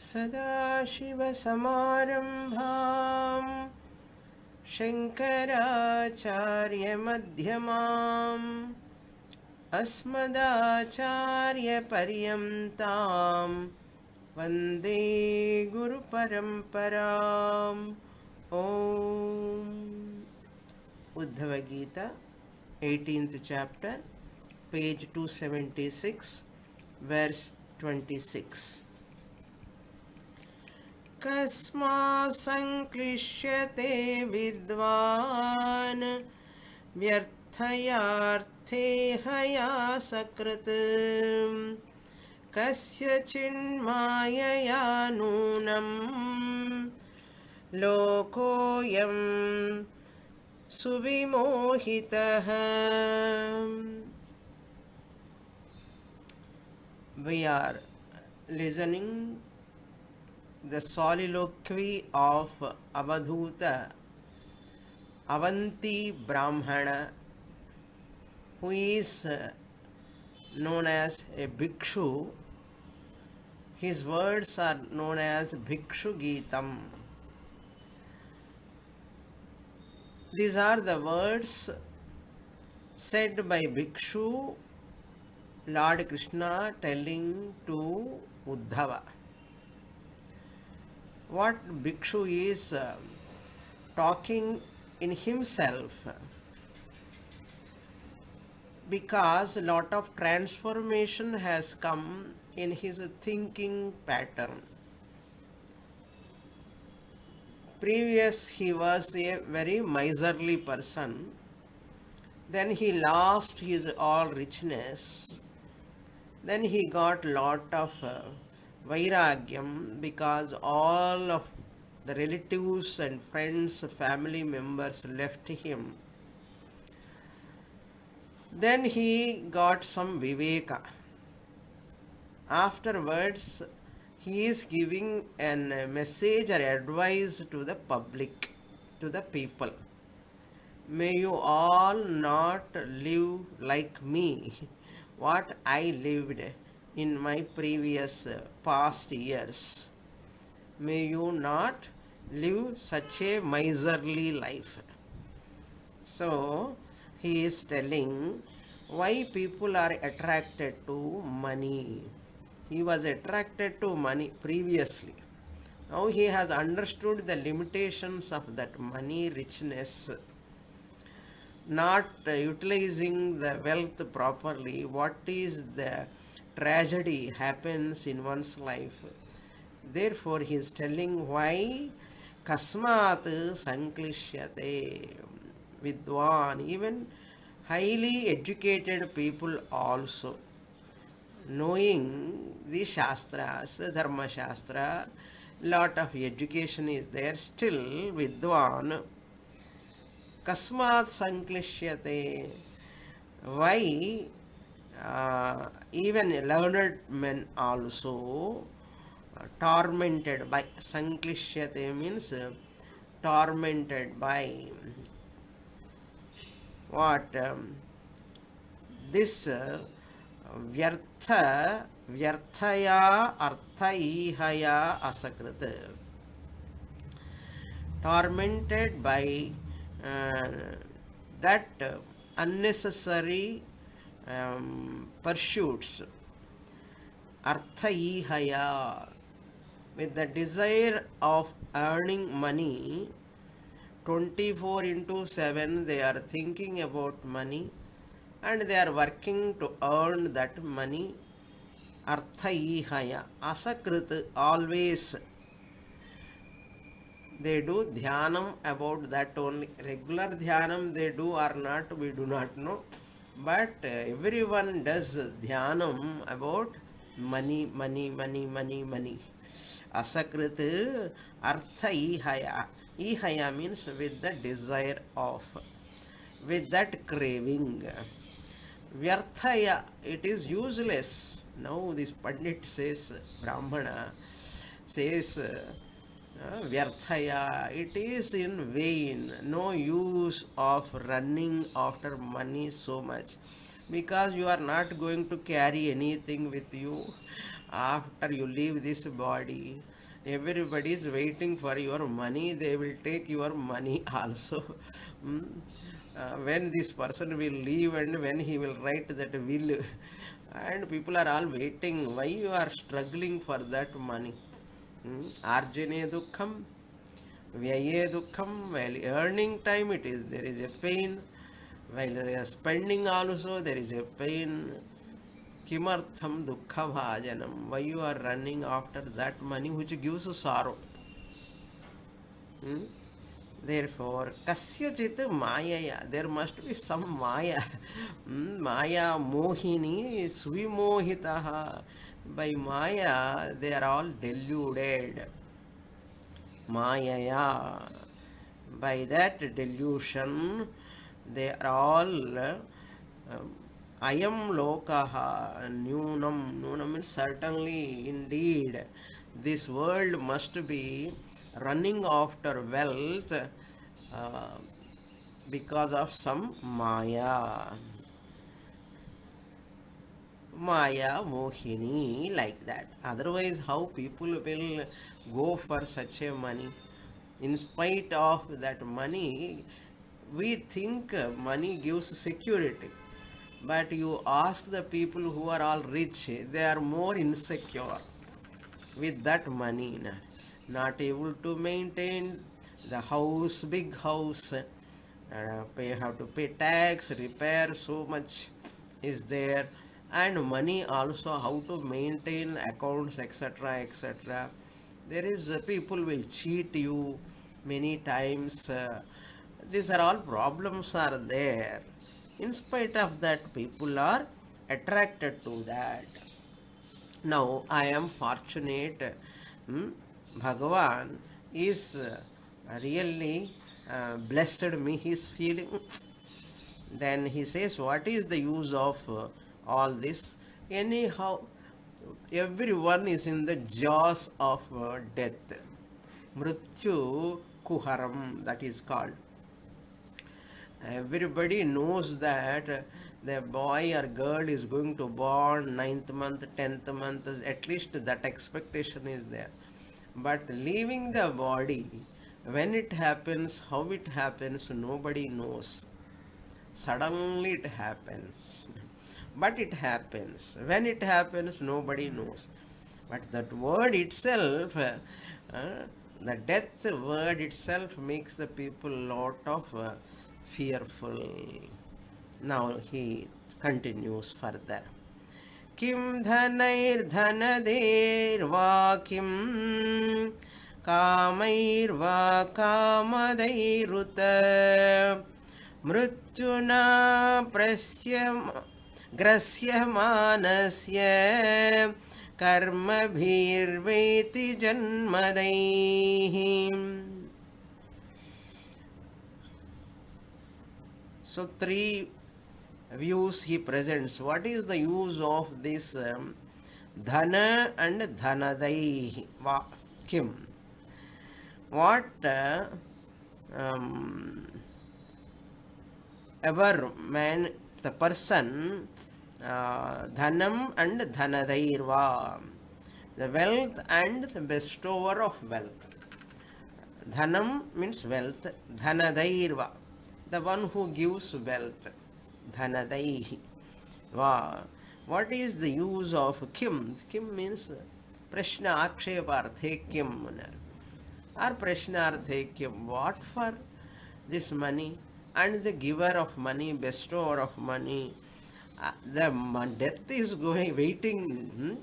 सदाशिवसमारम्भां शङ्कराचार्यमध्यमाम् अस्मदाचार्यपर्यन्तां वन्दे गुरुपरम्पराम्. Om. Uddhava Gita, 18th chapter, page 276, verse 26. Kasma sanklishyate vidvan vyarthayarthe haya sakrit kasya chinmayaya nunam lokoyam suvimohitah. We are listening the soliloquy of Avadhuta Avanti Brahmana, who is known as a bhikshu. His words are known as Bhikshu Gitam. These are the words said by Bhikshu, Lord Krishna telling to Uddhava. What Bhikshu is talking in himself, because a lot of transformation has come in his thinking pattern. Previous he was a very miserly person, then he lost his all richness, then he got lot of vairagyam because all of the relatives and friends, family members left him. Then he got some viveka. Afterwards, he is giving a message or advice to the public, to the people. May you all not live like me, what I lived in my previous past years. May you not live such a miserly life. So, he is telling why people are attracted to money. He was attracted to money previously. Now he has understood the limitations of that money richness, not utilizing the wealth properly. What is the tragedy happens in one's life. Therefore he is telling why kasmat sanklishyate vidwan, even highly educated people also, knowing the shastras, dharma shastra, lot of education is there, still vidwan kasmat sanklishyate. Why even learned men also tormented by, sanklishyate means tormented by what? This vyartha, vyarthaya artha ihaya asakrit, tormented by that unnecessary pursuits, artha ihaya, with the desire of earning money. 24/7 they are thinking about money and they are working to earn that money. Artha ihaya, asakrit, always they do dhyanam about that only. Regular dhyanam they do or not, we do not know. But everyone does dhyanam about money, money, money, money, money. Asakrit artha ihaya. Ihaya means with the desire of, with that craving. Vyarthaya, it is useless. Now this Pandit says, Brahmana says, Vyarthaya, it is in vain, no use of running after money so much, because you are not going to carry anything with you. after you leave this body, everybody is waiting for your money. They will take your money also. Mm. When this person will leave and when he will write that will, and people are all waiting. Why you are struggling for that money? Arjane dukkham, vyaye dukkham. While earning time, there is a pain. While spending also, there is a pain. Kimartham dukkha bhajanam. Why you are running after that money which gives sorrow? Hmm? Therefore, kasyachit maya, there must be some maya. Maya mohini svimohitaha. By maya, they are all deluded. Maya. By that delusion, they are all ayam lokaha nunam. Nunam means certainly, indeed, this world must be running after wealth because of some maya. Maya, Mohini, like that. Otherwise, how people will go for such a money? In spite of that money, we think money gives security. But you ask the people who are all rich, they are more insecure with that money. Not able to maintain the house, big house, have to pay tax, repair, so much is there, and money also how to maintain accounts, etc., etc. There is people will cheat you many times. These are all problems are there. In spite of that, people are attracted to that. Now I am fortunate. hmm, Bhagavan is really blessed me. He is feeling. Then he says, what is the use of all this? Anyhow, everyone is in the jaws of death. Mrityu Kuharam, that is called. Everybody knows that the boy or girl is going to born ninth month, 10th month, at least that expectation is there. But leaving the body, when it happens, how it happens, nobody knows. Suddenly it happens. But it happens. When it happens, nobody knows. But that word itself, the death word itself makes the people lot of fearful. Now he continues further. Kim dhanairdhanadeirva kim kamairva kamadairuta mrityuna prasyam grasyamanasya karmabhirveti janmadaihi. So three views he presents. What is the use of this dhana and dhanadai? Kim? What ever man, the person, dhanam and dhanadairva, the wealth and the bestower of wealth. Dhanam means wealth, dhanadairva, the one who gives wealth, dhanadaihi. What is the use of kim? Kim means prashna aksheparthe kim, or prashnarthe kim. What for this money? And the giver of money, bestower of money, the death is going, waiting.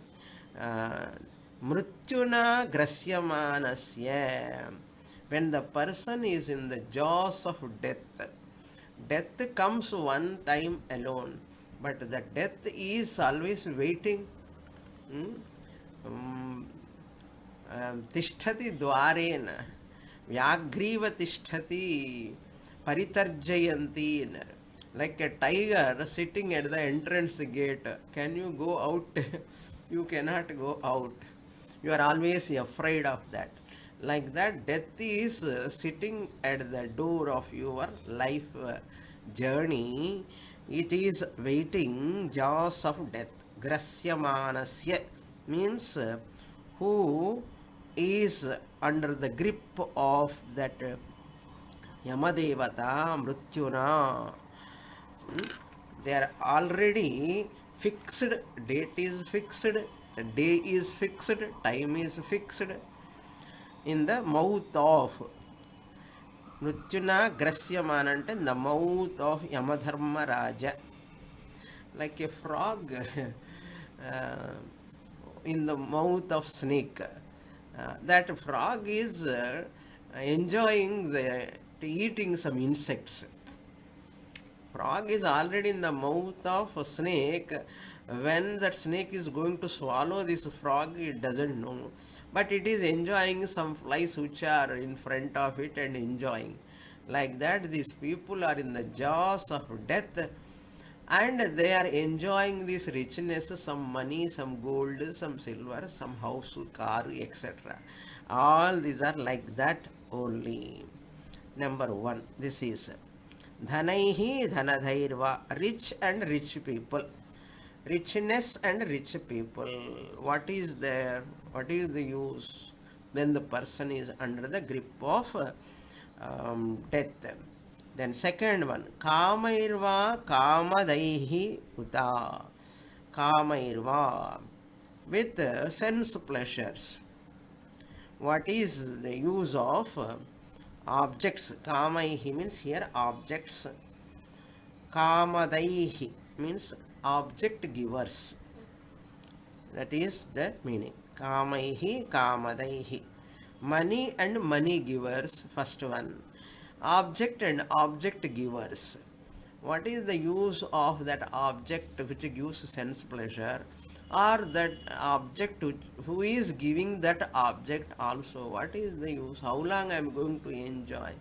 Mrityuna grasyamanasya. When the person is in the jaws of death, death comes one time alone, but the death is always waiting. Tishtati dwarena, vyagriva tishtati paritarjayanti. Like a tiger sitting at the entrance gate. Can you go out? You cannot go out. You are always afraid of that. Like that, death is sitting at the door of your life journey. It is waiting, jaws of death. Grasyamanasya. means who is under the grip of that Yamadevata Mrityuna. They are already fixed, date is fixed, day is fixed, time is fixed in the mouth of Mrityuna Grasyamana, ante in the mouth of Yamadharma Raja. Like a frog in the mouth of snake. That frog is enjoying eating some insects. Frog is already in the mouth of a snake. When that snake is going to swallow this frog, it doesn't know. But it is enjoying some flies which are in front of it and enjoying. Like that, these people are in the jaws of death and they are enjoying this richness, some money, some gold, some silver, some house, car, etc. All these are like that only. Number one, this is Dhanaihi Dhanadhairva, rich and rich people. Richness and rich people. What is there? What is the use when the person is under the grip of death? Then second one, Kamairva Kamadaihi Uta. Kamairva, with sense pleasures. What is the use of objects? Kamaihi means here objects. Kamadaihi means object givers. That is the meaning. Kamaihi Kamadaihi. Money and money givers, first one. Object and object givers. What is the use of that object which gives sense pleasure, or that object who is giving that object also? What is the use? How long I am going to enjoy?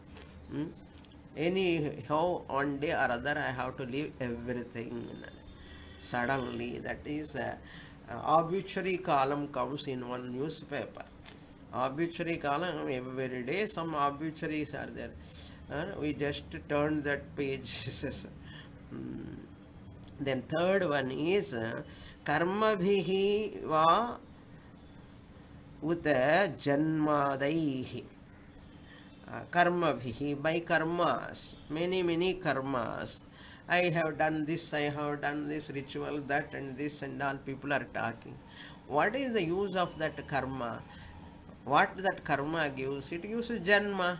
Anyhow, one day or other I have to leave everything suddenly. That is obituary column comes in one newspaper. Obituary column, every day some obituaries are there. We just turn that page. Then third one is karma bhihi va uta janmadaihi. Karma bhihi, by karmas, many karmas. I have done this ritual, that and this, and all people are talking. What is the use of that karma? What that karma gives? It gives janma.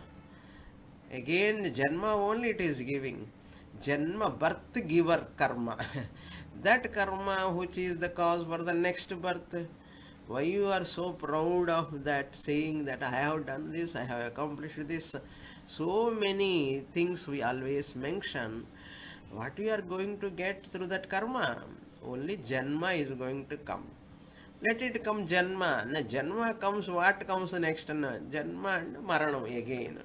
Again, janma only it is giving. Janma, birth giver karma. That karma which is the cause for the next birth. Why you are so proud of that, saying that I have done this, I have accomplished this. So many things we always mention. What you are going to get through that karma? Only janma is going to come. Let it come janma. Na janma comes, what comes next? Na janma and maranam again.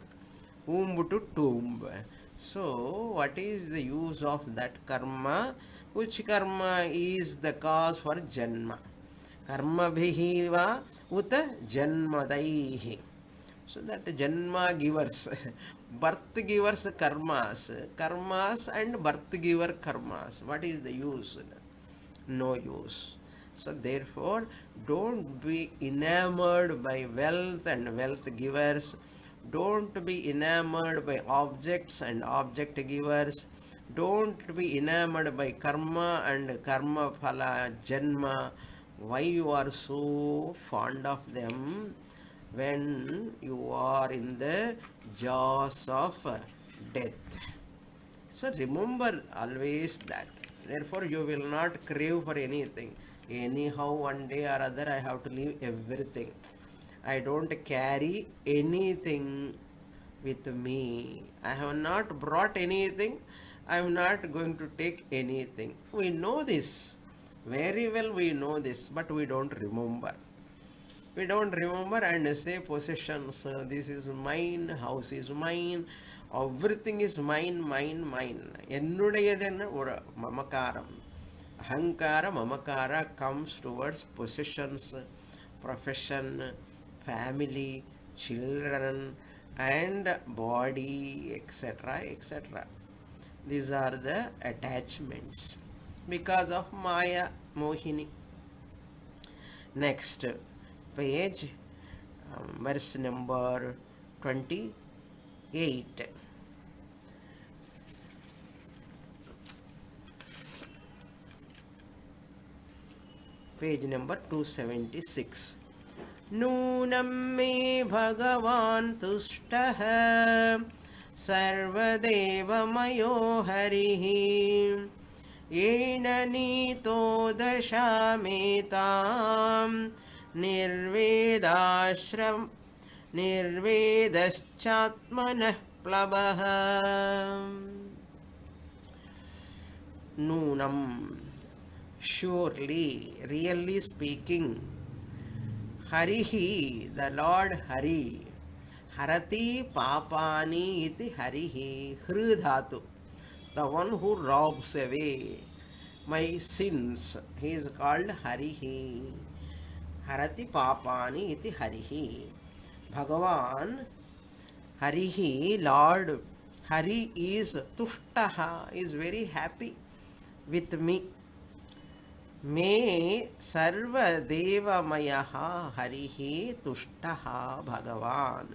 Womb to tomb. So, what is the use of that karma? Which karma is the cause for janma? Karma bhihiva uta janmadaihi. So that janma givers, birth givers karmas and birth giver karmas. What is the use? No use. So therefore, don't be enamored by wealth and wealth givers. Don't be enamored by objects and object givers. Don't be enamored by karma and karma phala janma. Why you are so fond of them when you are in the jaws of death? So remember always that. Therefore, you will not crave for anything. Anyhow, one day or other, I have to leave everything. I don't carry anything with me. I have not brought anything. I am not going to take anything. We know this. Very well we know this, but we don't remember. We don't remember and say possessions, this is mine, house is mine, everything is mine. Ennudayadena or mamakaram. Ahankara, mamakara comes towards possessions, profession, family, children, and body, etc. etc. These are the attachments because of Maya Mohini. Next page, verse number 28. Page number 276. नूनं मे भगवान् तुष्टः सर्वदेवमयो हरिः येन नीतो दशामेतां निर्वेदश्चात्मनः प्लवः. Nunam, surely, really speaking, Harihi, the Lord Hari, Harati Papani iti Harihi, Hrudhatu, the one who robs away my sins. He is called Harihi. Harati Papani iti Harihi. Bhagavan, Harihi, Lord, Hari is Tushtaha, is very happy with me. Me sarva devamayaha harihi tushtaha bhagavan.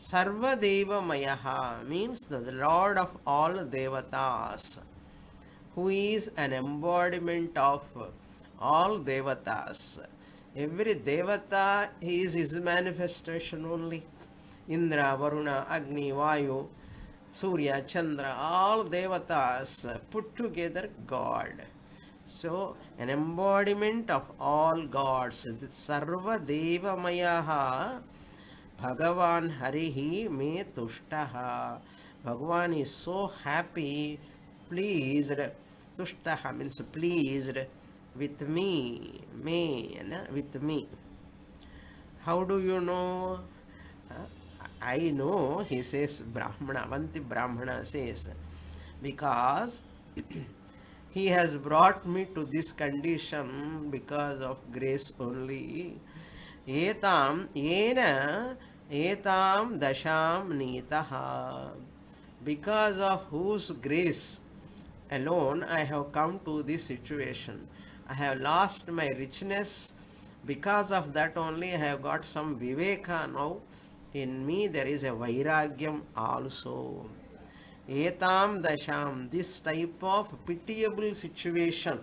Sarva devamayaha means the Lord of all devatas, who is an embodiment of all devatas. Every devata is his manifestation only. Indra, Varuna, Agni, Vayu, Surya, Chandra, all devatas put together God. So, an embodiment of all gods. Sarva Devamayaha Bhagavan Harihi Me Tushtaha. Bhagavan is so happy, pleased. Tushtaha means pleased with me. With me. How do you know? I know, he says, Brahmana, Avanti Brahmana says, because he has brought me to this condition because of grace only. Etam, yena, etam dasham nitaha. Because of whose grace alone I have come to this situation. I have lost my richness. Because of that only I have got some viveka now. In me there is a vairagyam also. Etam dasham, this type of pitiable situation.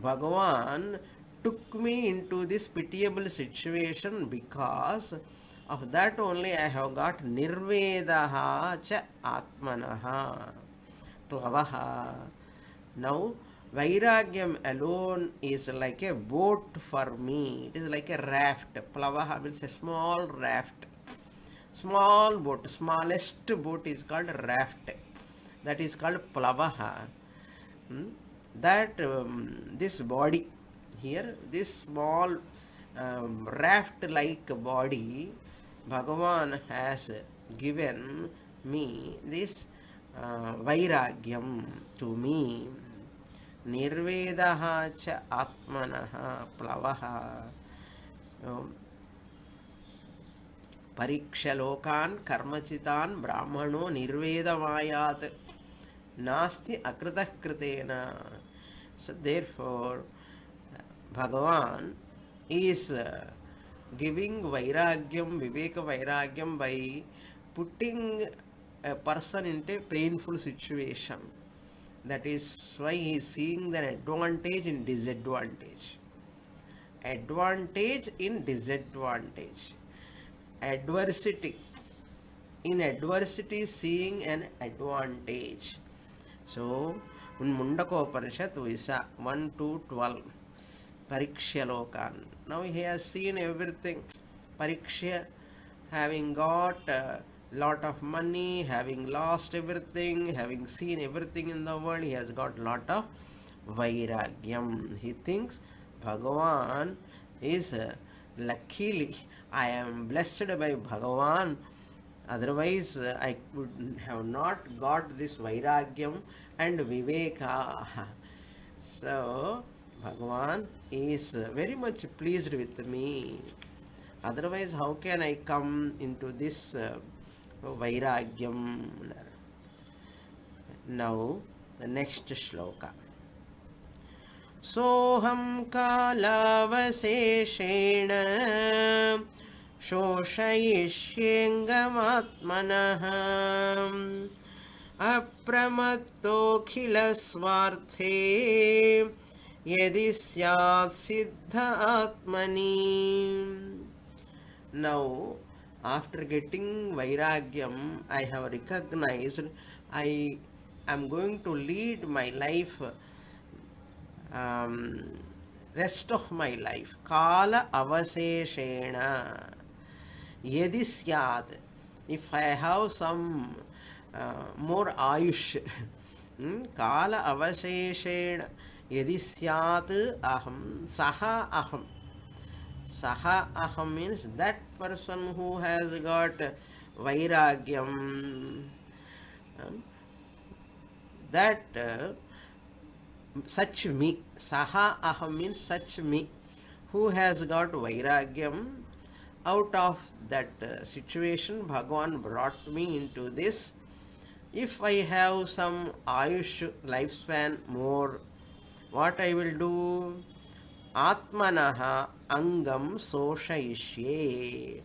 Bhagavan took me into this pitiable situation, because of that only I have got nirvedaha cha atmanaha plavaha. Now vairagyam alone is like a boat for me. It is like a raft. Plavaha means a small raft. Small boat, smallest boat is called raft. That is called plavaha. That this body here, this small raft-like body, Bhagavan has given me this vairagyam to me. Nirvedaha cha atmanaha plavaha. Parikshalokan karmachitan brahmano nirvedamayat nasti akritah kritena. So therefore, Bhagavan is giving vairagyam, viveka vairagyam, by putting a person into a painful situation. That is why he is seeing the advantage in disadvantage. Advantage in disadvantage. Adversity. In adversity, seeing an advantage. So, in Mundakopanishad, we saw 1 to 12. Parikshalokan. Now he has seen everything. Pariksha, having got a lot of money, having lost everything, having seen everything in the world, he has got lot of vairagyam. He thinks Bhagavan is luckily I am blessed by Bhagavan. Otherwise, I would have not got this vairagyam and viveka. So, Bhagavan is very much pleased with me. Otherwise, how can I come into this vairagyam? Now, the next shloka. सोऽहं कालावशेषेण शोषयिष्येऽङ्गमात्मनः अप्रमत्तोऽखिलस्वार्थे यदि स्यात् सिद्ध आत्मनि. Now, after getting Vairagyam, I have recognized I am going to lead my life, um, rest of my life. Kala avaseshena. Yadi syad. If I have some more ayush, kala avaseshena. Yadi syat aham, saha aham. Saha aham means that person who has got vairagyam, that such me. Saha aham means such me who has got vairagyam. Out of that situation, Bhagavan brought me into this. If I have some ayush lifespan more, what I will do? Atmanaha angam soshayishye.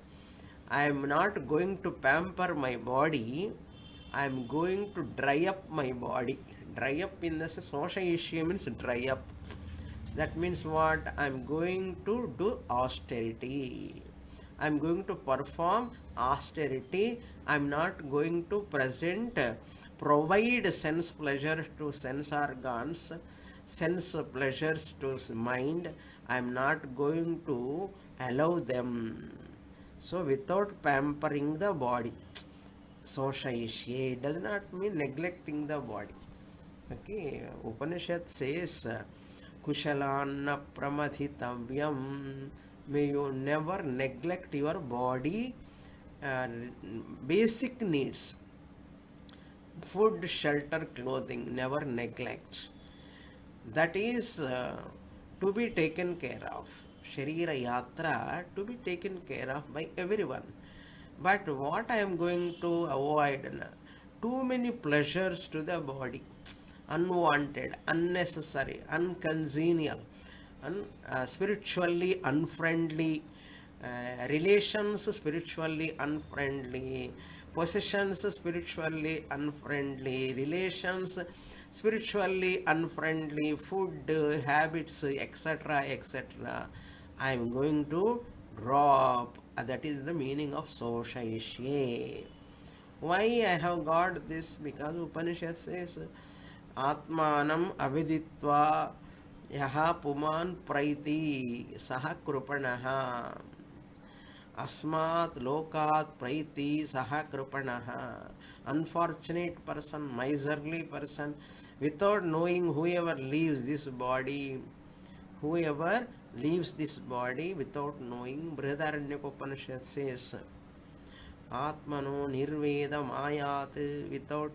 I am not going to pamper my body. I am going to dry up my body. Dry up in the sense, soshayishye means dry up. That means what? I am going to do austerity. I am going to perform austerity. I am not going to provide sense pleasure to sense organs, sense pleasures to mind. I am not going to allow them. So, without pampering the body, soshayishye does not mean neglecting the body. Okay, Upanishad says, Kushalanna pramadhitavyam. May you never neglect your body basic needs. Food, shelter, clothing, never neglect. That is to be taken care of. Sharira Yatra to be taken care of by everyone. But what I am going to avoid? Too many pleasures to the body. Unwanted, unnecessary, uncongenial, spiritually unfriendly, relations spiritually unfriendly, possessions spiritually unfriendly, relations spiritually unfriendly, food habits, etc., etc. I am going to drop. That is the meaning of soshayishye. Why I have got this? Because Upanishad says, Atmanam aviditva yaha puman praiti saha krupanaha. Asmat lokat praiti saha krupanaha. Unfortunate person, miserly person, without knowing whoever leaves this body, without knowing, Brihadaranyaka says, Atmano nirveda mayat, without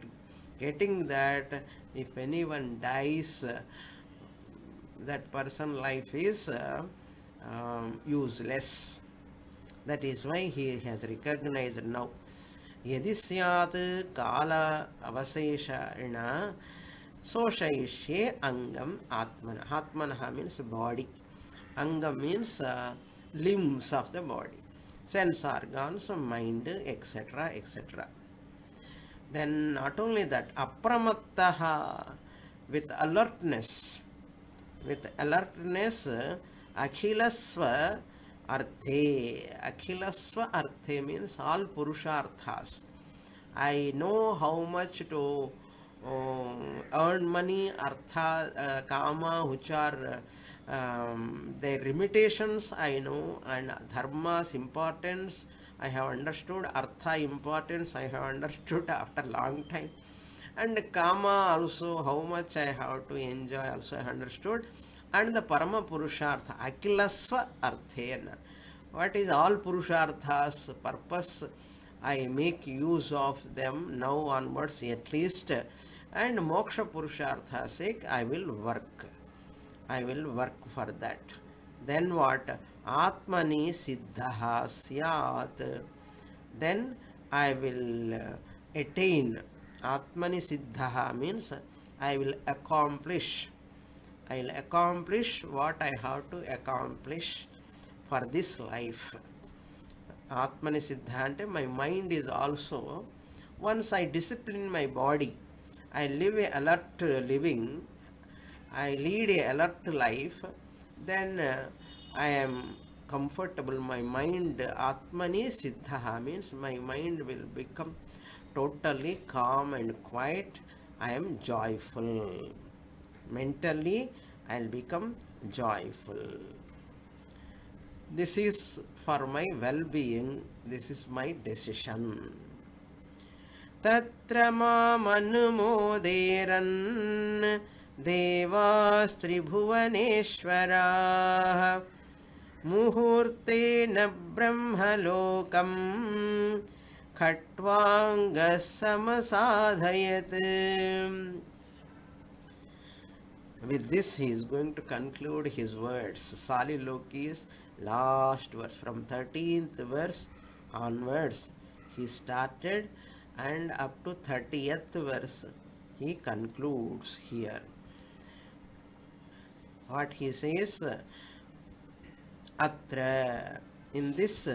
getting that, if anyone dies, that person life is useless. That is why he has recognized now. Yadi syat kala avaseshana soshayishye angam atmana. Atmanaha means body. Angam means limbs of the body. Sense organs, mind, etc., etc. Then not only that, apramattaha, with alertness, akhilasva arthe means all purusharthas. I know how much to earn money, artha, kama, which are their limitations I know, and dharma's importance I have understood, artha importance I have understood after long time, and kama also how much I have to enjoy also I understood, and the parama purushartha akilasva arthena. What is all purusharthas purpose? I make use of them now onwards at least, and moksha purushartha sake I will work for that. Then what? Atmani siddhaha syat. Then I will attain. Atmani siddhaha means I will accomplish. I'll accomplish what I have to accomplish for this life. Atmani Siddha ante my mind is also, once I discipline my body, I live a alert living, I lead a alert life, then I am comfortable. My mind, Atmani Siddha, means my mind will become totally calm and quiet. I am joyful. Mentally, I'll become joyful. This is for my well-being. This is my decision. Tatra mamanumodairan devasтрibhuvaneshvaraः muhurtena brahmalokam khatvangas samasadhayat. With this, he is going to conclude his words. Saliloki's last verse, from 13th verse onwards, he started, and up to 30th verse, he concludes here. What he says, Atra, in this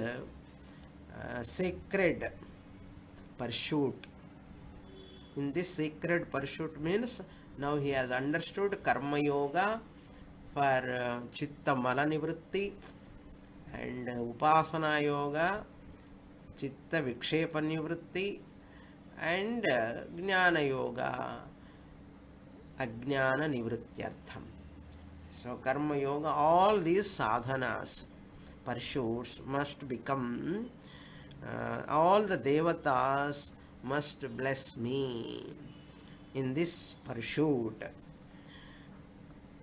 sacred pursuit, in this sacred pursuit means, now he has understood Karma Yoga for Chitta Mala Nivritti, and Upasana Yoga, Chitta Vikshepa Nivritti, and Jnana Yoga, Ajnana Nivrityartham. So Karma Yoga, all these sadhanas, pursuits must become, all the devatas must bless me in this pursuit.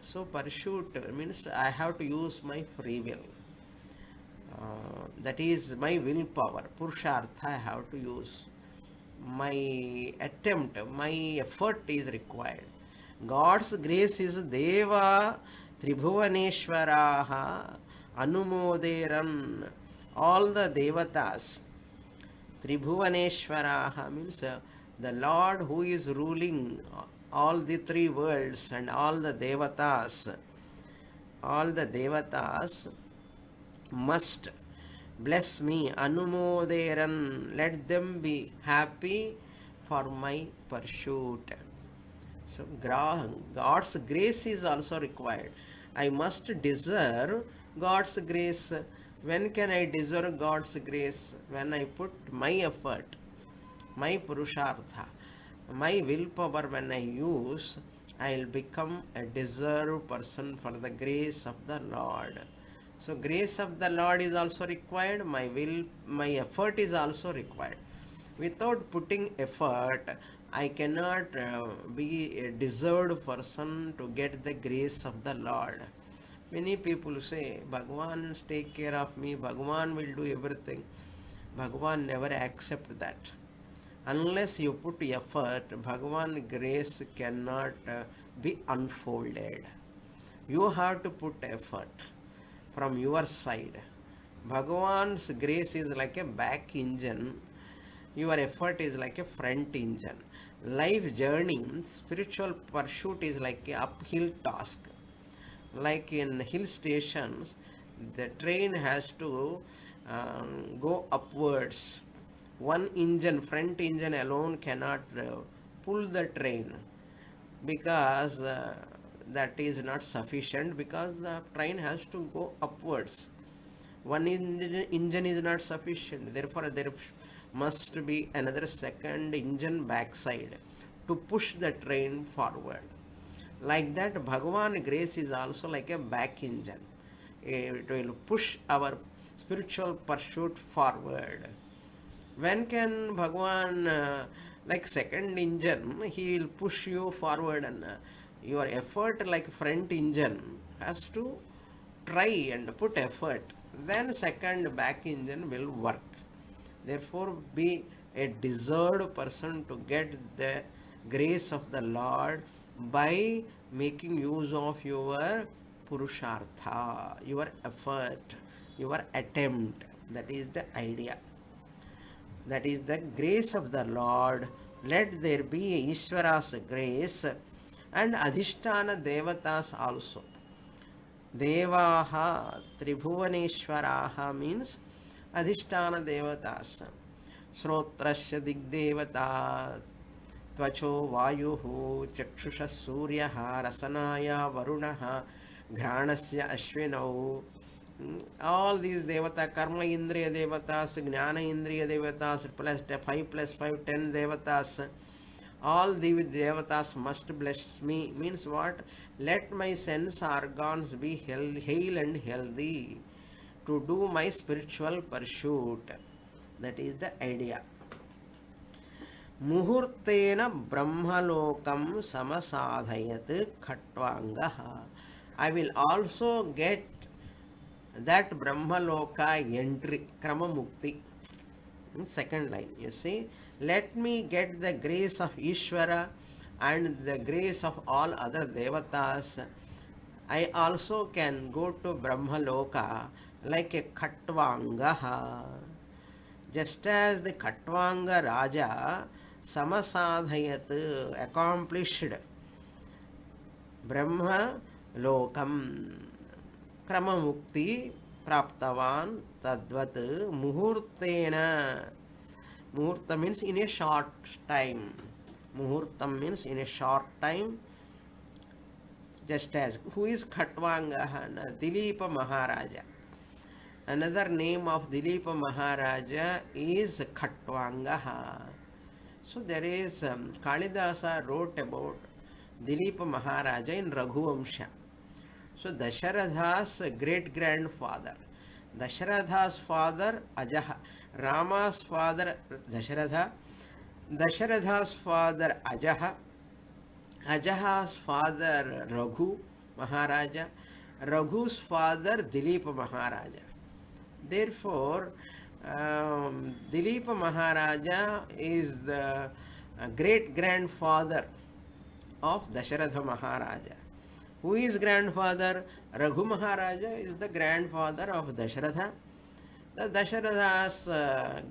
So pursuit means I have to use my free will. That is my willpower. Purushartha I have to use. My attempt, my effort is required. God's grace is Deva Tribhuvaneshvaraha Anumoderan. All the devatas. Tribhuvaneshvaraha means the Lord who is ruling all the three worlds, and all the devatas must bless me. Anumoderan, let them be happy for my pursuit. So God's grace is also required. I must deserve God's grace. When can I deserve God's grace? When I put my effort, my purushartha, my willpower, when I use, I will become a deserved person for the grace of the Lord. So grace of the Lord is also required. My will, my effort is also required. Without putting effort, I cannot be a deserved person to get the grace of the Lord. Many people say, Bhagavan will take care of me, Bhagavan will do everything. Bhagavan never accept that. Unless you put effort, Bhagavan grace cannot be unfolded. You have to put effort from your side. Bhagavan's grace is like a back engine. Your effort is like a front engine. Life journey, spiritual pursuit is like an uphill task. Like in hill stations, the train has to go upwards. One engine, front engine alone cannot pull the train, because that is not sufficient, because the train has to go upwards. One engine is not sufficient, therefore there must be another second engine backside to push the train forward. Like that, Bhagavan grace is also like a back engine. It will push our spiritual pursuit forward. When can Bhagavan, like second engine, he will push you forward, and your effort like front engine has to try and put effort. Then second back engine will work. Therefore, be a deserved person to get the grace of the Lord by making use of your purushartha, your effort, your attempt. That is the idea. That is the grace of the Lord. Let there be Ishvara's grace and Adhisthana Devatas also. Devaha Tribhuvaneshwaraha means Adhisthana Devatas. Shrotrasya Digdevata Tvacho Vayuhu Chakshusha Suryaha Rasanaya Varunaha Granasya Ashvinau. All these devata, karma indriya devatas, jnana indriya devatas, plus 5 plus 5, 10 devatas, all the devatas must bless me. Means what? Let my sense organs be hale and healthy to do my spiritual pursuit. That is the idea. Muhurtena brahmalokam samasadhayat khatvangaha. I will also get that brahmaloka entry, krama mukti. Second line, you see, let me get the grace of Ishvara and the grace of all other devatas. I also can go to brahmaloka like a khatvangaha. Just as the Khatvanga Raja Samasadhayat accomplished Brahma Lokam Kramamukti Praptavan Tadvat Muhurtena. Muhurta means in a short time. Muhurtam means in a short time. Just as, who is Khatvanga? Dilipa Maharaja. Another name of Dilipa Maharaja is Khatvangaha. So there is Kalidasa wrote about Dilipa Maharaja in Raghuvamsha. So Dasharatha's great grandfather, Dasharatha's father Ajaha, Rama's father Dasharatha, Dasharatha's father Ajaha, Ajaha's father Raghu Maharaja, Raghu's father Dilipa Maharaja. Therefore, Dilipa Maharaja is the great grandfather of Dasharatha Maharaja. Who is grandfather? Raghu Maharaja is the grandfather of Dasharatha. The Dasharatha's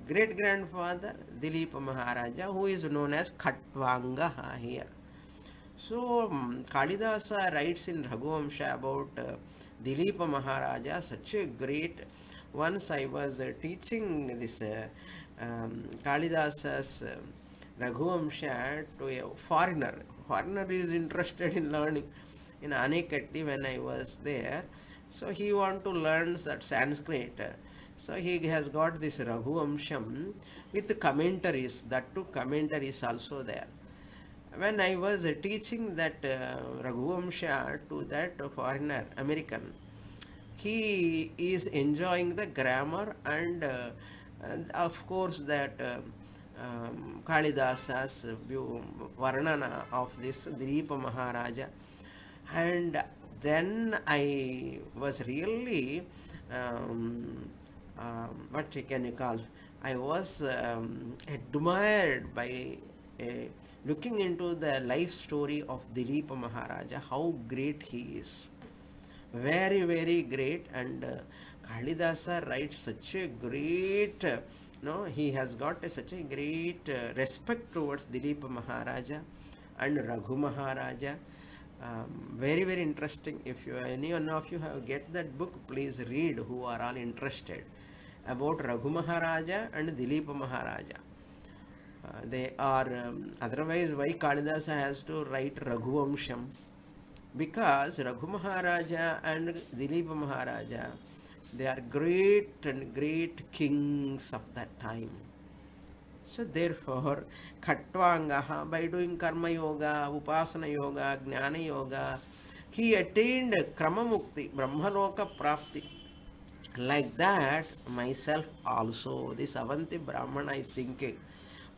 great grandfather Dilipa Maharaja, who is known as Khatvangaha here. So Kalidasa writes in Raghuvamsha about Dilipa Maharaja, such a great. Once I was teaching this Kalidasa's Raghuvamsha to a foreigner. Foreigner is interested in learning in Anekatti when I was there. So he want to learn that Sanskrit. So he has got this Raghuvamsham with commentaries. That too commentaries also there. When I was teaching that Raghuvamsha to that foreigner, American, he is enjoying the grammar and of course that Kalidasa's Varnana of this Dilipa Maharaja. And then I was really, what can you call, I was admired by looking into the life story of Dilipa Maharaja, how great he is. Very, very great. And Kalidasa writes such a great, he has got such a great respect towards Dilipa Maharaja and Raghu Maharaja. Very, very interesting. If you, any one of you have get that book, please read, who are all interested, about Raghu Maharaja and Dilipa Maharaja. They are, otherwise why Kalidasa has to write Raghuvamsham? Because Raghu Maharaja and Dilipa Maharaja, they are great and great kings of that time. So therefore, Khatvangaha, by doing Karma Yoga, Upasana Yoga, Jnana Yoga, he attained Krama Mukti, Brahmaloka Prapti. Like that, myself also, this Avanti Brahmana is thinking,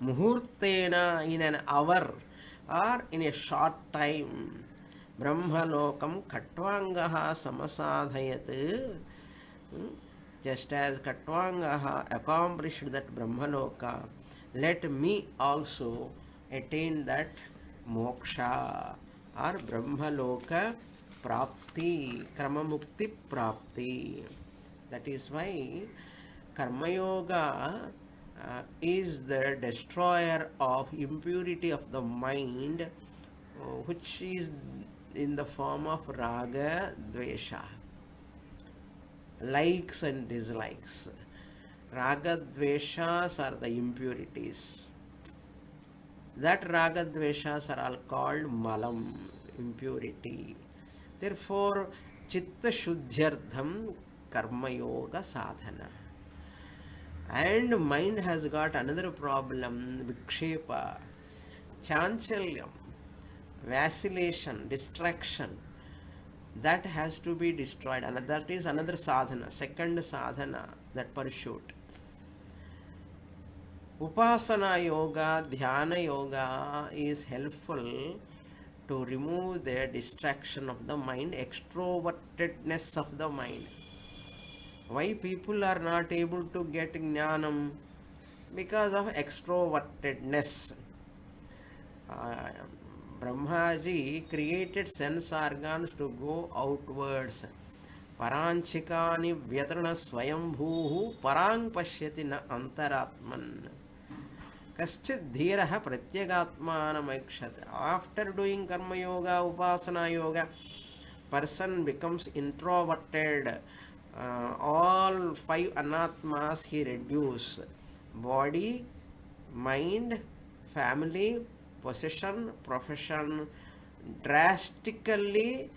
Muhurtena, in an hour or in a short time, Brahmalokam Khatvangaha Samasadhayat. Just as Khatvangaha accomplished that Brahmaloka, let me also attain that moksha or Brahmaloka Prapti, Kramamukti Prapti. That is why Karma Yoga is the destroyer of impurity of the mind which is in the form of raga, dvesha, likes and dislikes. Raga, dveshas are the impurities. That raga, dveshas are all called malam, impurity. Therefore, chitta shuddhyartham karma yoga sadhana. And mind has got another problem, vikshepa, chanchalyam, vacillation, distraction. That has to be destroyed. And that is another sadhana, second sadhana, that pursuit. Upasana yoga, dhyana yoga is helpful to remove the distraction of the mind, extrovertedness of the mind. Why people are not able to get jnanam? Because of extrovertedness. Brahmaji created sense organs to go outwards. Paranchikani vyatrana swayambhuhu parang pashyati na antaratman. Kaschid dhiraha pratyagatmanamaikshat. After doing karma yoga, upasana yoga, person becomes introverted. All five anatmas he reduces: body, mind, family, possession, profession, drastically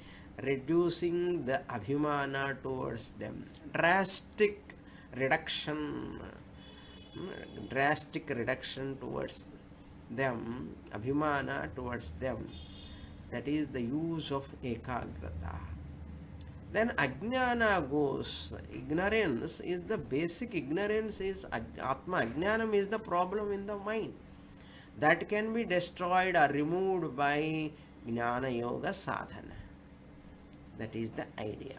reducing the abhimana towards them. Drastic reduction towards them, abhimana towards them. That is the use of ekagrata. Then ajnana goes. Ignorance is the basic. Ignorance is atma. Ajnanam is the problem in the mind. That can be destroyed or removed by jnana yoga sadhana. That is the idea.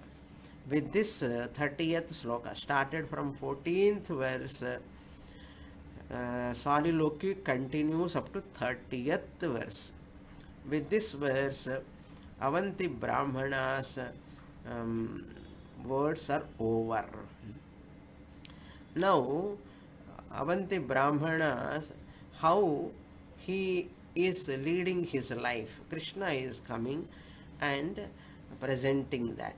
With this 30th sloka, started from 14th verse, Soliloquy continues up to 30th verse. With this verse, Avanti Brahmanas words are over. Now, Avanti Brahmanas, how he is leading his life. Krishna is coming and presenting that.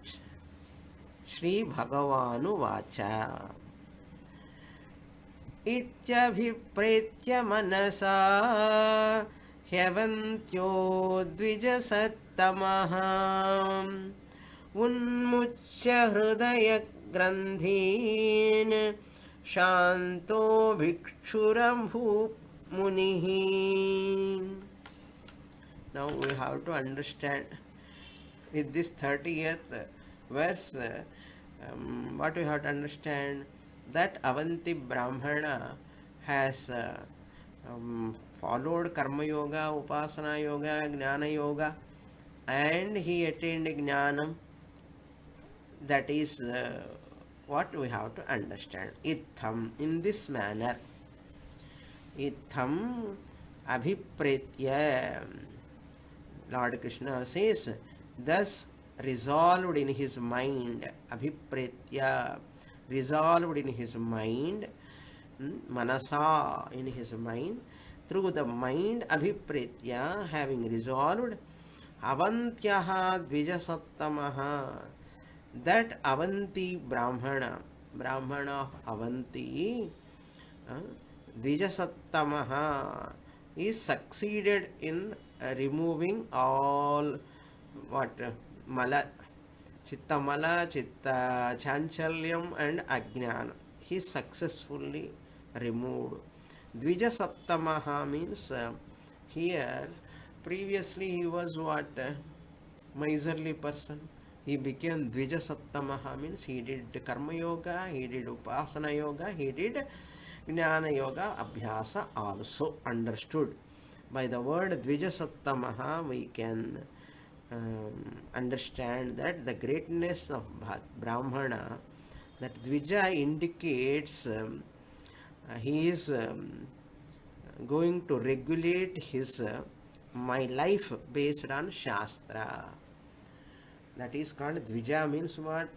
Shri Bhagavanu Vacha Ityabhipretya manasa Hyavantyo dvijasattamaha Unmuchya hridaya grandhin Shanto bhikshurambhu munihi. Now we have to understand with this 30th verse, what we have to understand, that Avanti Brahmana has followed Karma Yoga, Upasana Yoga, Jnana Yoga, and he attained Jnanam. That is what we have to understand. Itham, in this manner. Itham abhipretya. Lord Krishna says, thus resolved in his mind, abhipretya, resolved in his mind, manasa, in his mind, through the mind, abhipretya, having resolved, avantyaha dvijasattamaha, that Avanti Brahmana, Brahmana of Avanti, dvijasattamaha, is succeeded in removing all what mala, chitta mala, chitta chanchalyam and ajnana. He successfully removed. Dvijasattamaha means here previously he was what, miserly person. He became dvijasattamaha, means he did karma yoga, he did upasana yoga, he did jnana yoga abhyasa also. Understood. By the word dvijasattamaha we can understand that the greatness of Brahmana, that dvija indicates he is going to regulate his my life based on Shastra. That is called dvija. Means what?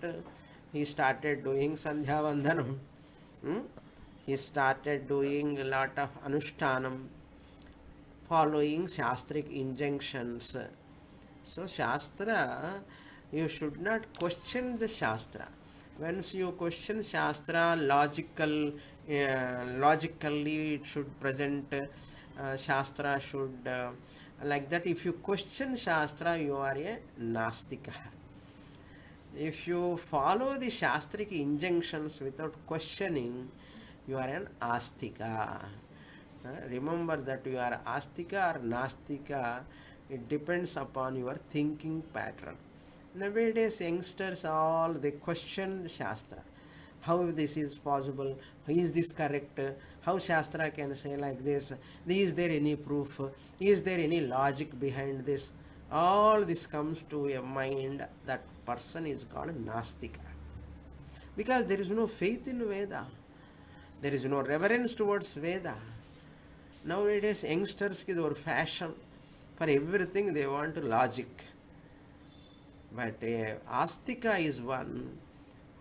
He started doing Sandhya Vandanam. He started doing a lot of Anushtanam. following Shastric injunctions. So Shastra, you should not question the Shastra. Once you question Shastra, logically it should present, Shastra should, like that. If you question Shastra, you are a Nastika. If you follow the Shastric injunctions without questioning, you are an Astika. Remember that you are Astika or Nastika, it depends upon your thinking pattern. Nowadays, youngsters all they question Shastra. How this is possible? Is this correct? How Shastra can say like this? Is there any proof? Is there any logic behind this? All this comes to a mind, that person is called Nastika. Because there is no faith in Veda. There is no reverence towards Veda. Nowadays, youngsters ki or fashion. For everything they want logic. But Astika is one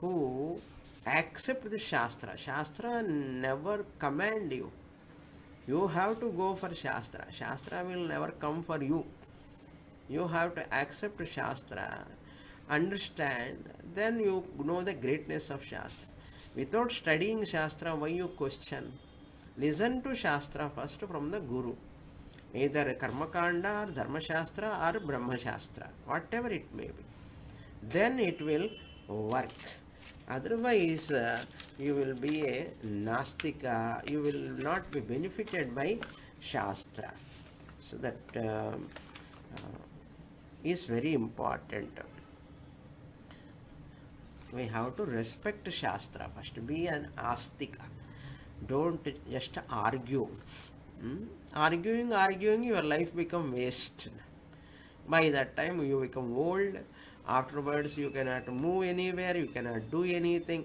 who accept the Shastra. Shastra never command you. You have to go for Shastra. Shastra will never come for you. You have to accept Shastra, understand, then you know the greatness of Shastra. Without studying Shastra, why you question? Listen to Shastra first from the Guru. Either Karmakanda or Dharma Shastra or Brahma Shastra, whatever it may be. Then it will work. Otherwise, you will be a Nastika. You will not be benefited by Shastra. So that is very important. We have to respect Shastra first. Be an Astika. Don't just argue. Arguing, your life become waste. By that time, you become old. Afterwards, you cannot move anywhere. You cannot do anything.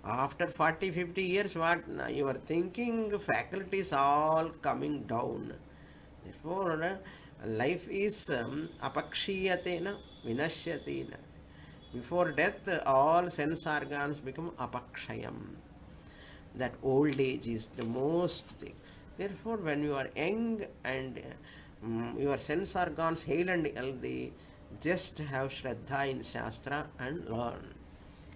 After 40, 50 years, what? Your thinking faculties all coming down. Therefore, life is apakshiyatena vinashyatena. Before death, all sense organs become apakshayam. That old age is the most thing. Therefore, when you are young and your sense organs hale and healthy, just have Shraddha in Shastra and learn.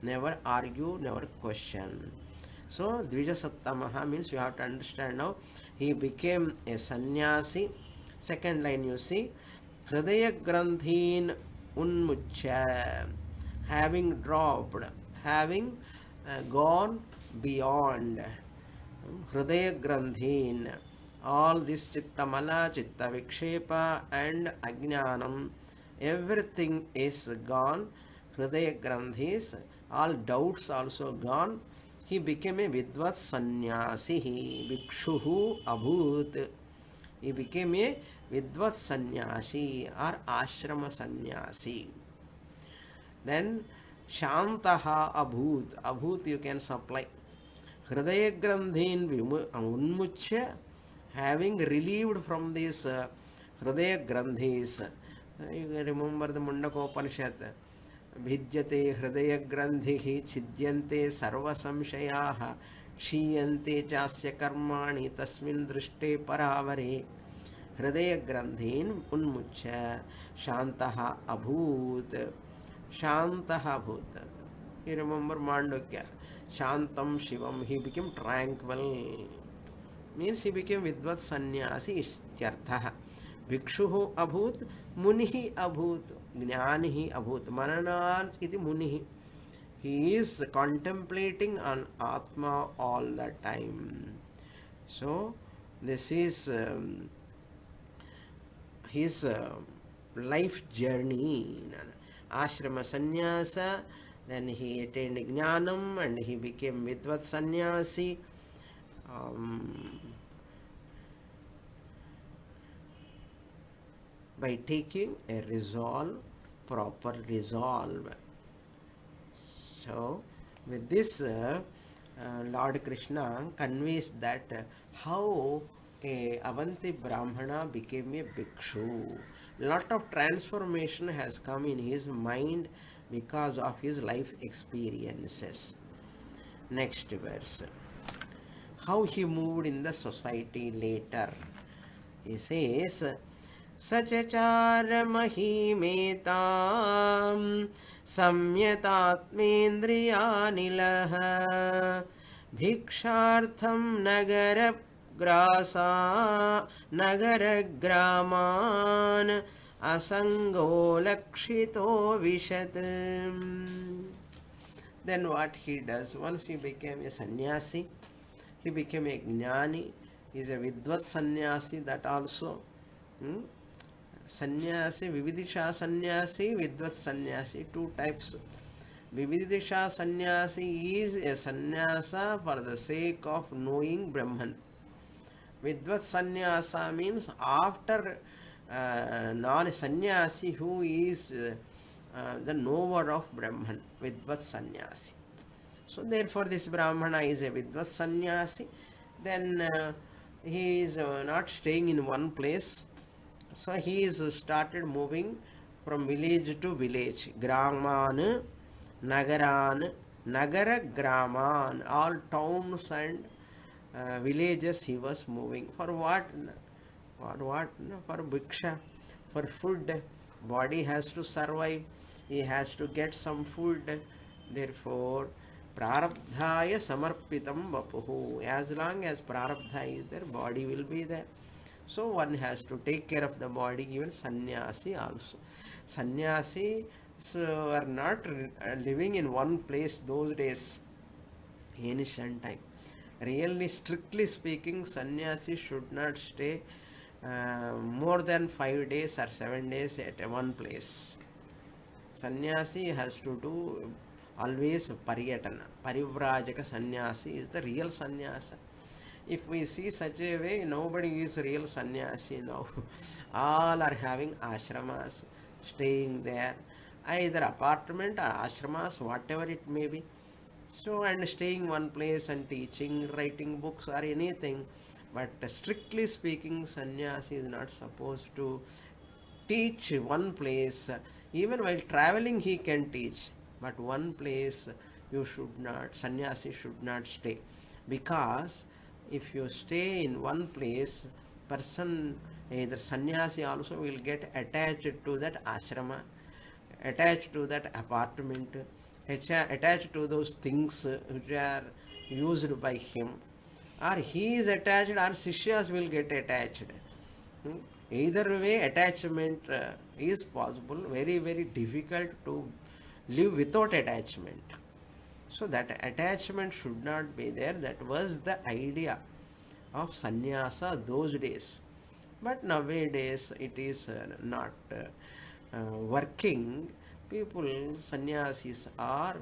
Never argue, never question. So, Dvijasattamaha means you have to understand now. He became a sannyasi. Second line you see, Hridaya Grandhin Unmuchya, having dropped, having gone beyond. Hridaya Grandhin, all this Chitta Mala, Chitta Vikshepa and Ajnanam, everything is gone. Hridaya Grandhis, all doubts also gone. He became a Vidvat Sannyasi, Vikshuhu Abhut. He became a Vidvat Sannyasi or Ashrama Sannyasi. Then Shantaha Abhut. Abhut you can supply. Hridaya Grandhin Unmuchya, having relieved from this Hridaya Grandhis. You can remember the Mundaka Upanishad. Bhidyate Hridaya Grandhihi Chidyante Sarva Samshayaha Kshiyante Chasya Karmani Tasmin Drishte Paravare. Hridaya Grandhin Unmuchya Shantaha Abhut. Shantaha Abhut. You remember Mandukya. Shantam Shivam. He became tranquil. Means he became Vidvat Sannyasi Istyarthaha. Vikshuhu Abhut. Munihi Abhut. Jnanihi Abhut. Mananat iti Munihi. He is contemplating on Atma all the time. So, this is his life journey. Ashrama Sannyasa, then he attained Jnanam and he became Vidvat Sannyasi. By taking a resolve, proper resolve. So, with this, Lord Krishna conveys that how a Avanti Brahmana became a Bhikshu. Lot of transformation has come in his mind because of his life experiences. Next verse. How he moved in the society later. He says, Sachachara mahimetam samyatatmendriyanilah bhikshartham nagaragraman asango lakshito vishat. Then what he does, once he became a sannyasi, he became a jnani. He is a vidvat sannyasi, that also. Hmm? Sannyasi, Vividisha sannyasi, Vidvat sannyasi, two types. Vividisha sannyasi is a sannyasa for the sake of knowing Brahman. Vidvat sannyasa means after non-sannyasi who is the knower of Brahman, Vidvat sannyasi. So therefore this Brahmana is a Vidvat sannyasi. Then he is not staying in one place. So he is started moving from village to village. Graman, Nagaran, Nagara Graman, all towns and villages he was moving. For what? For what? For bhiksha, for food. Body has to survive. He has to get some food. Therefore, prarabdhaya samarpitam vapuhu. As long as prarabdha is there, body will be there. So one has to take care of the body, even sannyasi also. Sannyasi are not living in one place those days, ancient time. Really, strictly speaking, sannyasi should not stay more than 5 days or 7 days at one place. Sannyasi has to do always paryatana. Parivrajaka sannyasi is the real sannyasa. If we see such a way, nobody is real sannyasi now. All are having ashramas, staying there, either apartment or ashramas, whatever it may be. So, and staying one place and teaching, writing books or anything. But strictly speaking, sannyasi is not supposed to teach one place. Even while traveling, he can teach. But one place you should not, sannyasi should not stay. Because if you stay in one place, person, either sannyasi also will get attached to that ashrama, attached to that apartment, attached to those things which are used by him, or he is attached or sishyas will get attached. Hmm? Either way attachment is possible, very very difficult to live without attachment. So that attachment should not be there. That was the idea of sannyasa those days. But nowadays it is not working. People, sannyasis are,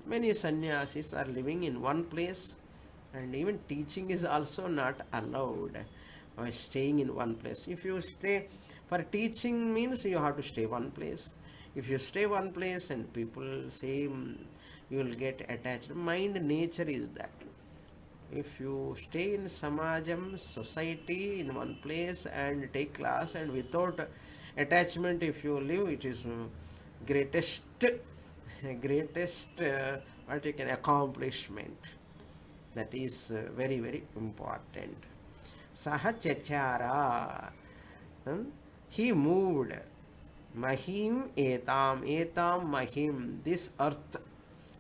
many sannyasis are living in one place, and even teaching is also not allowed by staying in one place. If you stay for teaching means you have to stay one place. If you stay one place and people say you will get attached. Mind nature is that. If you stay in samajam, society, in one place and take class and without attachment, if you live, it is greatest, greatest what you can accomplishment. That is very very important. Sahachachara. He moved. Mahim etam mahim, this earth.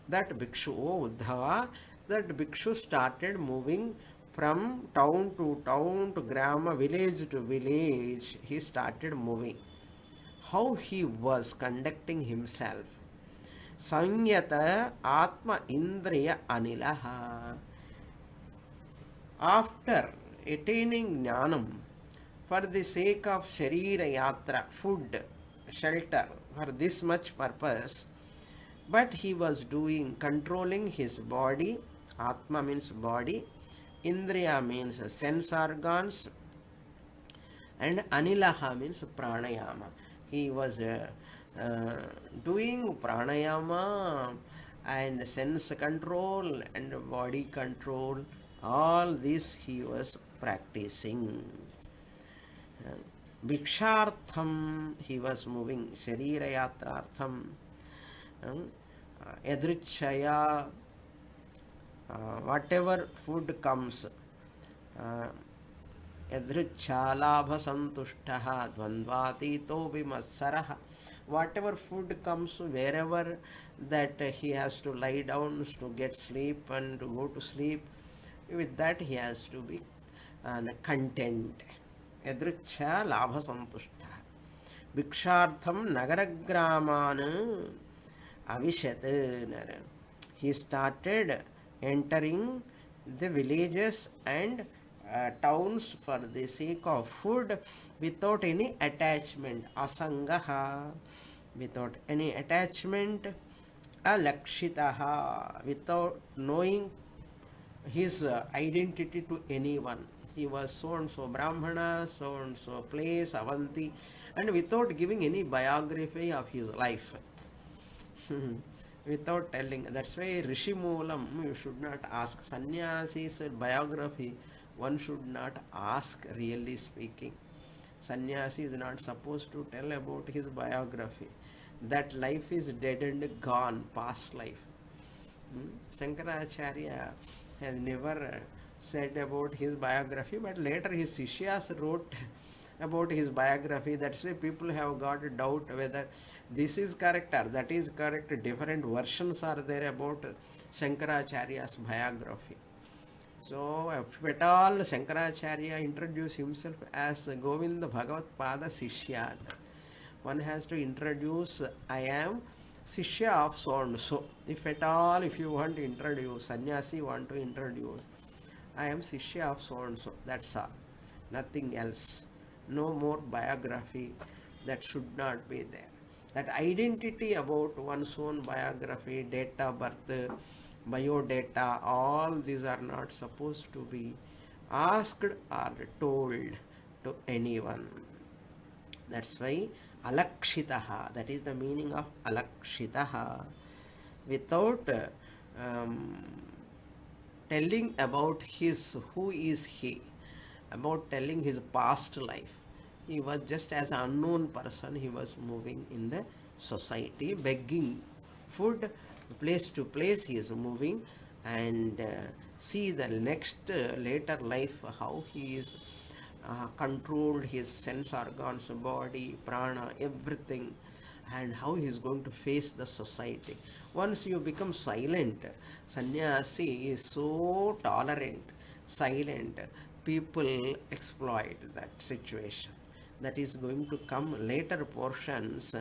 That bhikshu, oh Uddhava, that bhikshu started moving from town to grama, village to village. He started moving. How he was conducting himself. Sanyata atma indriya anilaha. After attaining jnanam, for the sake of sharira yatra, food, shelter, for this much purpose, but he was doing, controlling his body. Atma means body, indriya means sense organs, and anilaha means pranayama. He was doing pranayama and sense control and body control. All this he was practicing. Bhikshartham he was moving, sharira yatrartham, yadrichaya, whatever food comes, Yadrichalabha santushtaha dvandvatito vimatsaraha. Whatever food comes, wherever that he has to lie down to get sleep and to go to sleep, with that he has to be content. Yadricha labha santushta. Vikshartham nagaragraman avishat. He started entering the villages and towns for the sake of food without any attachment. Asangaha. Without any attachment. Alakshitaha. Without knowing his identity to anyone. He was so and so Brahmana, so and so place, Avanti, and without giving any biography of his life. Without telling. That's why Rishi Moolam, you should not ask. Sannyasi's biography, one should not ask, really speaking. Sannyasi is not supposed to tell about his biography. That life is dead and gone, past life. Shankaracharya has never said about his biography, but later his Sishyas wrote about his biography. That's why people have got a doubt whether this is correct or that is correct. Different versions are there about Shankaracharya's biography. So, if at all Shankaracharya introduced himself as Govinda Bhagavat Pada Sishya, one has to introduce, I am Sishya of so and so. If at all, if you want to introduce, sannyasi want to introduce, I am Sishya of so and so. That's all. Nothing else. No more biography. That should not be there. That identity about one's own biography, date of birth, biodata, all these are not supposed to be asked or told to anyone. That's why alakshitaha, that is the meaning of alakshitaha. Without telling about his, who is he, about telling his past life. He was just as an unknown person, he was moving in the society, begging food, place to place he is moving, and see the next later life, how he is controlled his sense organs, body, prana, everything, and how he is going to face the society. Once you become silent, sannyasi is so tolerant, silent, people exploit that situation. That is going to come later portions,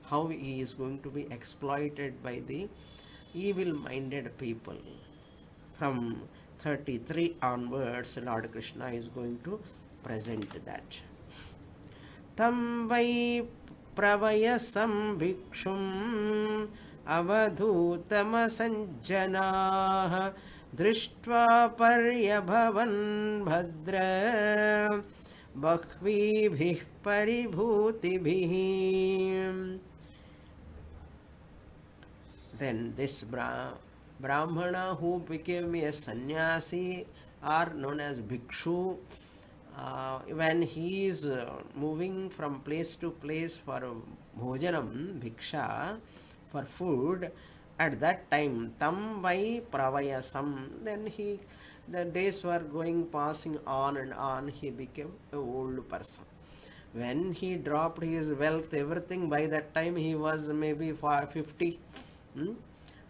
how he is going to be exploited by the evil-minded people. From 33 onwards, Lord Krishna is going to present that. Tam vai pravayasam bhikshum avadhutama sanjanaah drishtva paryabhavan bhadra bhakvibhih paribhutibhih. Then this Brahmana who became a sannyasi are known as bhikshu. When he is moving from place to place for bhojanam, bhiksha, for food, at that time, tam vai pravayasam, then the days were passing on and on, he became an old person. When he dropped his wealth, everything, by that time he was maybe 50.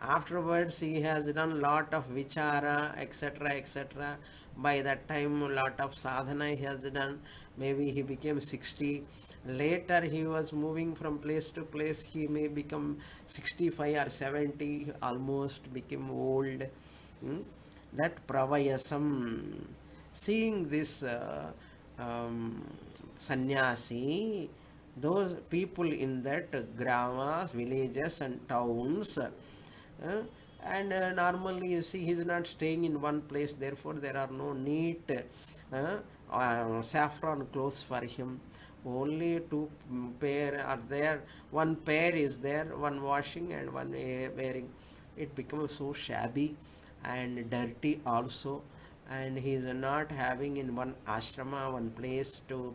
Afterwards, he has done lot of vichara, etc., etc. By that time, lot of sadhana he has done. Maybe he became 60. Later, he was moving from place to place. He may become 65 or 70. Almost became old. That pravayasam. Seeing this sannyasi, those people in that gramas, villages and towns, and normally you see he is not staying in one place, therefore there are no neat saffron clothes for him. Only two pair are there, one pair is there, one washing and one wearing. It becomes so shabby and dirty also, and he is not having in one ashrama, one place to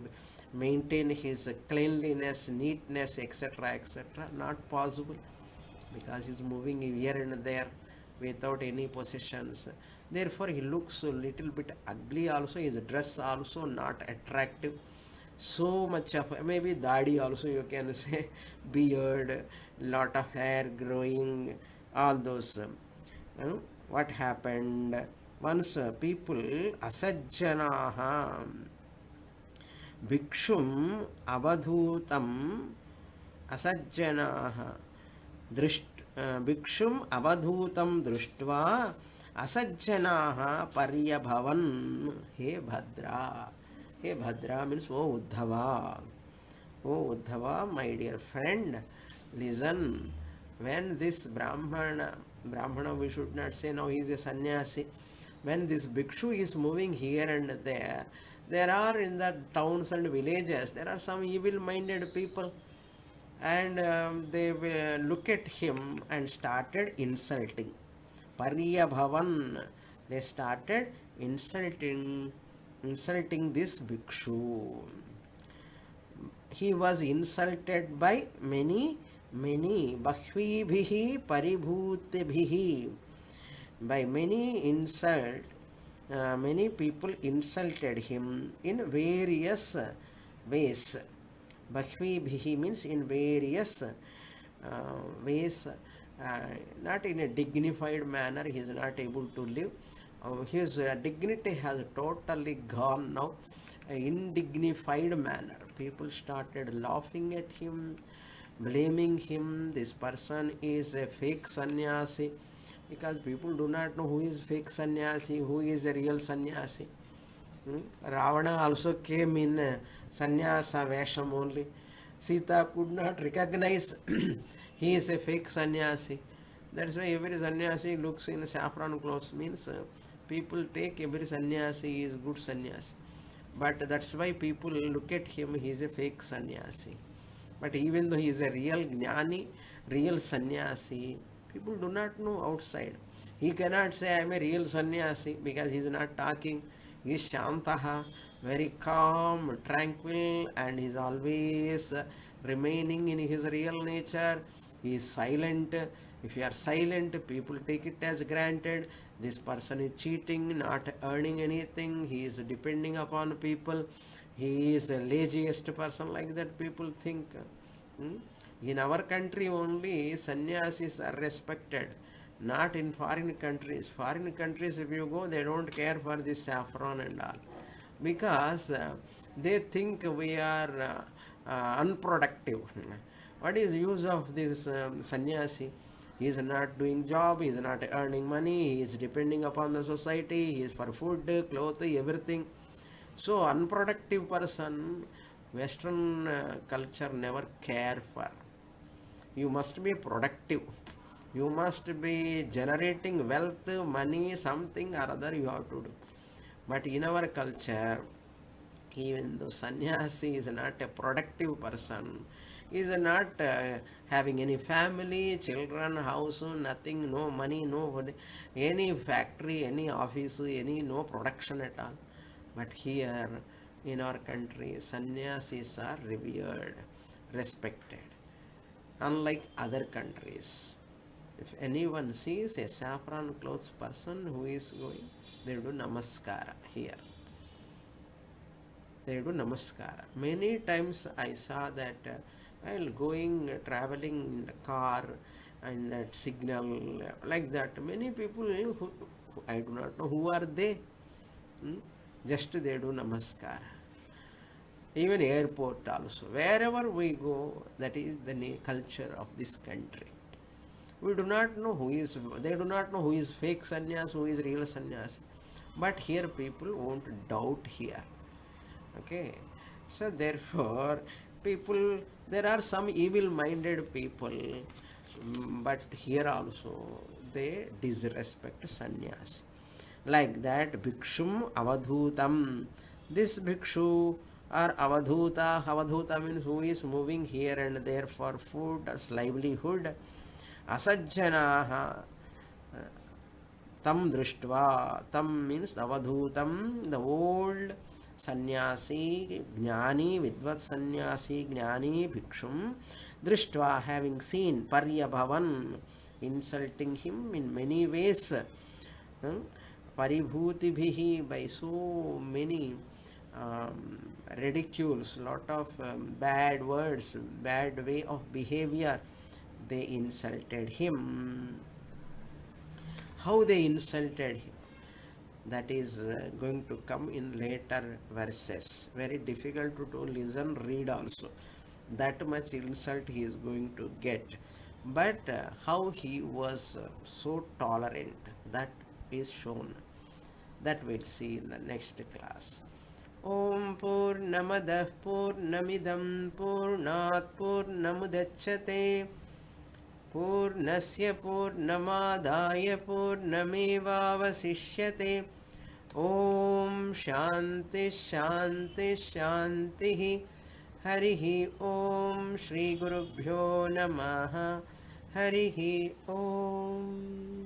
maintain his cleanliness, neatness, etc., etc. Not possible, because he is moving here and there. without any possessions. Therefore, he looks a little bit ugly also. His dress also not attractive. So much of maybe dadi also you can say, beard, lot of hair growing, all those. What happened? Once people asajjanaha भिक्षुम् अवधूतम् असज्जनाः भिक्षुम् अवधूतं दृष्ट्वा असज्जनाः पर्यभवन्. हे भद्रा, हे भद्रा means oh Uddhava, oh Uddhava, my dear friend, listen. When this Brahmana we should not say now he is a sannyasi. When this bhikshu is moving here and there are in the towns and villages, there are some evil-minded people, and they will look at him and started insulting. Pariyabhavan, they started insulting this bhikshu. He was insulted by many bahvibhihi paribhutibhihi. By many insult, many people insulted him in various ways. Bahvibhihi means in various ways, not in a dignified manner. He is not able to live. His dignity has totally gone now. In dignified manner, people started laughing at him, blaming him. This person is a fake sannyasi, because people do not know who is fake sannyasi, who is a real sannyasi. Ravana also came in sannyasa vesham only. Sita could not recognize he is a fake sannyasi. That's why every sannyasi looks in saffron clothes, means people take every sannyasi is good sannyasi. But that's why people look at him, he is a fake sannyasi. But even though he is a real jnani, real sannyasi, people do not know outside. He cannot say I am a real sannyasi because he is not talking. He is shantaha, very calm, tranquil, and he is always remaining in his real nature. He is silent. If you are silent, people take it as granted. This person is cheating, not earning anything. He is depending upon people. He is a laziest person, like that people think. In our country only sannyasis are respected, not in foreign countries. Foreign countries, if you go, they don't care for this saffron and all, because they think we are unproductive. What is use of this sannyasi? He is not doing job, he is not earning money, he is depending upon the society, he is for food, clothes, everything. So unproductive person, Western culture never care for. You must be productive. You must be generating wealth, money, something or other you have to do. But in our culture, even though sannyasi is not a productive person, is not having any family, children, house, nothing, no money, no any factory, any office, any no production at all. But here in our country, sannyasis are revered, respected, unlike other countries. If anyone sees a saffron clothes person who is going, they do namaskara here. They do namaskara. Many times I saw that while going, traveling in the car, and that signal, like that, many people who I do not know who are they. Just they do namaskara. Even airport also. Wherever we go, that is the culture of this country. We do not know who is, they do not know who is fake sannyas, who is real sannyas. But here people won't doubt here. Okay. So therefore, people, there are some evil-minded people, but here also they disrespect sannyas. Like that, bhikshum avadhutam. This bhikshu or avadhuta, avadhuta means who is moving here and there for food or livelihood. Asajjanaha tam drishtva. Tam means avadhutam, the old sannyasi, jnani, vidvat sannyasi, jnani, bhikshum, drishtva, having seen, paryabhavan, insulting him in many ways. Paribhutibhihi, by so many ridicules, lot of bad words, bad way of behavior, they insulted him. How they insulted him, that is going to come in later verses. Very difficult to listen, read also. That much insult he is going to get. But how he was so tolerant, that is shown. That we'll see in the next class. Om Purnamadah Purnamidam Purnat Purnamudachyate Purnasya Purnamadaya Purnamevavasishyate. Om Shanti Shanti Shanti. Harihi Om Shri Gurubhyo Namaha. Harihi Om.